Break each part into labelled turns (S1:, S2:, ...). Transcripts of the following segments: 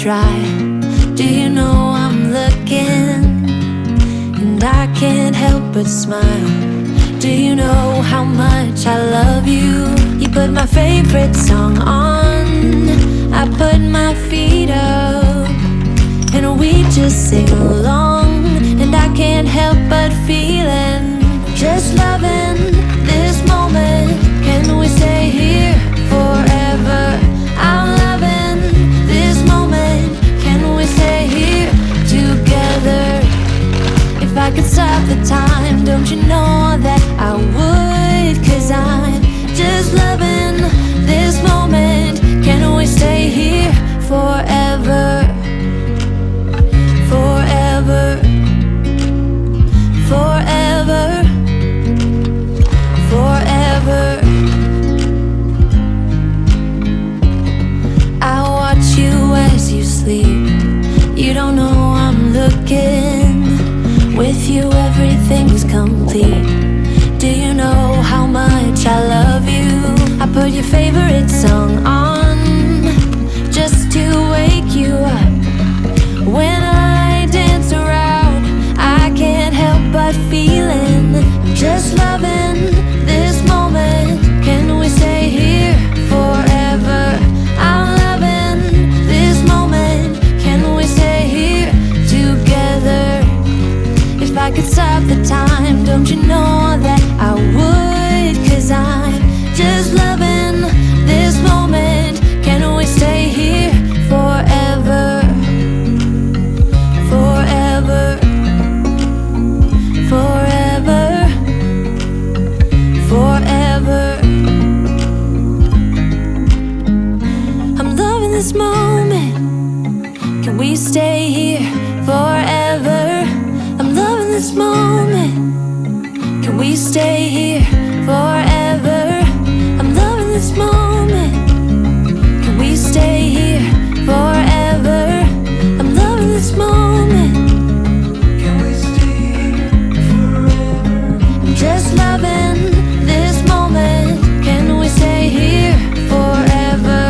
S1: dry. Do you know I'm looking? And I can't help but smile. Do you know how much I love you? You put my favorite song on, I put my feet up, and we just sing along. And I can't help but feeling, just loving this moment. Can we stay here forever? I'm loving this moment. Can we stay here together? If I could stop the time, don't you know that I would? 'Cause I'm just loving this moment. Can we stay here forever? Forever, forever, forever. I watch you as you sleep. You don't know I'm looking. With you everything's complete. Do you know how much I love you? I put your favorite song on, just to wake you up. When I dance around, I can't help but feeling, just loving this moment. Can we stay here forever? I'm loving this moment. Can we stay here together? If I could stop the time, don't you know that I would? 'Cause I'm just loving this moment. Can we stay here forever? Forever, forever, forever. I'm loving this moment. Can we stay here forever? I'm loving this moment. Can we stay here forever? I'm loving this moment. Can we stay here forever? I'm loving this moment. Can we stay here forever? I'm just loving this moment. Can we stay here forever?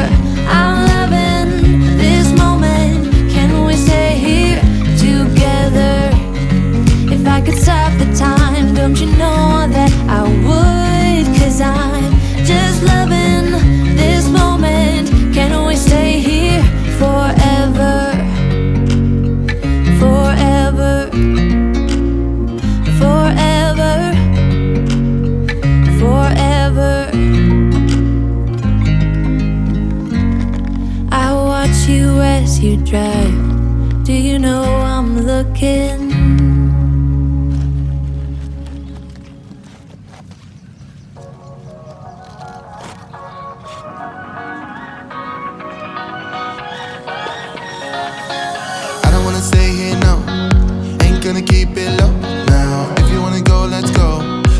S1: I'm loving this moment. Can we stay here together? If I could stop the time, don't you know that I would? 'Cause I'm just loving this moment. Can we stay here forever? Forever, forever, forever. I watch you as you drive. Do you know I'm looking?
S2: Stay here, no, ain't gonna keep it low now. If you wanna go, let's go.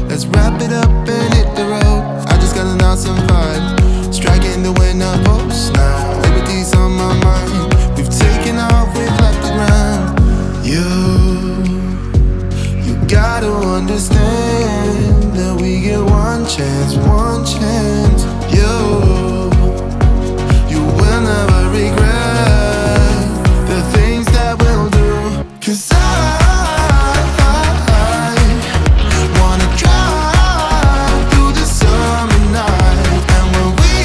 S2: Let's wrap it up and hit the road. I just got an awesome vibe, striking the winner post now. Liberty's on my mind. We've taken off, we've left the ground. You gotta understand that we get one chance, one chance. You will never regret the things that we'll do. 'Cause I wanna drive through the summer night. And when we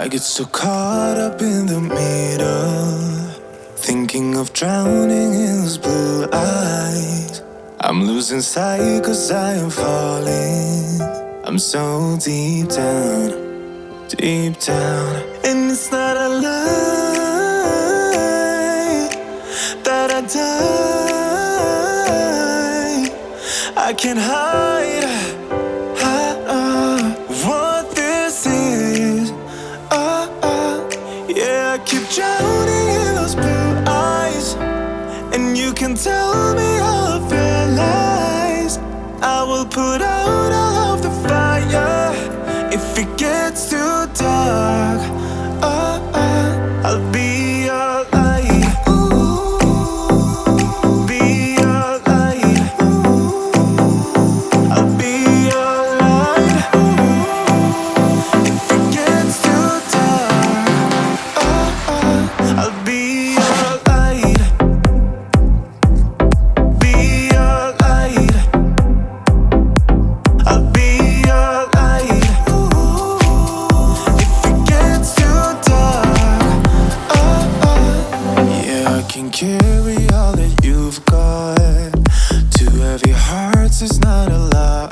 S2: get so caught up in the middle, thinking of drowning in those blue eyes. I'm losing sight 'cause I am falling. I'm so deep down, deep down. And it's not a lie that I die. I can't hide what this is. Yeah, I keep drowning in those blue eyes, and you can tell me all of your lies. I will put out all of the fire if it gets too dark. I'll be your light. Be your light. I'll be your light. If it gets too dark, I'll be your light. Be your light. I'll be your light. If it gets too dark, yeah, I can carry all that you've got. Two heavy hearts is not a lot.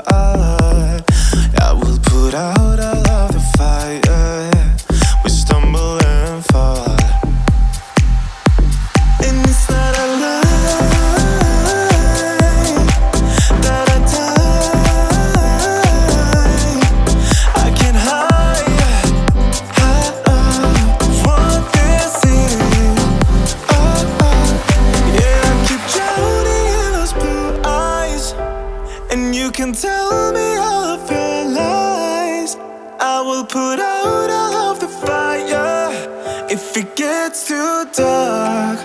S2: I will put out all of the fire. We stumble and fall. And it's not a lie that I die. I can't hide what this is. Yeah, I keep drowning in those blue eyes, and you can tell me all of your lies. I will put out all of the fire if it gets too dark.